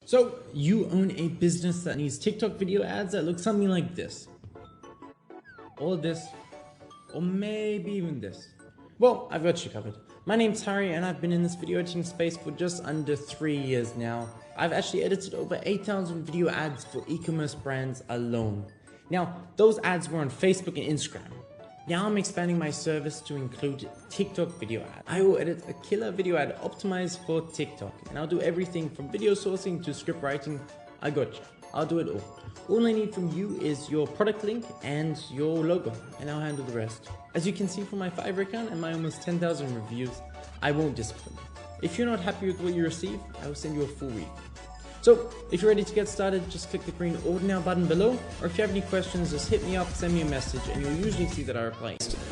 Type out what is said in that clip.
So you own a business that needs TikTok video ads that look something like this, or this, or maybe even this. Well, I've got you covered. My name's Harry and I've been in this video editing space for just under 3 years now. I've actually edited over 8,000 video ads for e-commerce brands alone. Now, those ads were on Facebook and Instagram. Now I'm expanding my service to include TikTok video ads. I will edit a killer video ad optimized for TikTok, and I'll do everything from video sourcing to script writing. I got you. I'll do it all. All I need from you is your product link and your logo, and I'll handle the rest. As you can see from my Fiverr account and my almost 10,000 reviews, I won't disappoint. If you're not happy with what you receive, I will send you a full refund. So, if you're ready to get started, just click the green order now button below, or if you have any questions, just hit me up, send me a message, and you'll usually see that I reply instantly.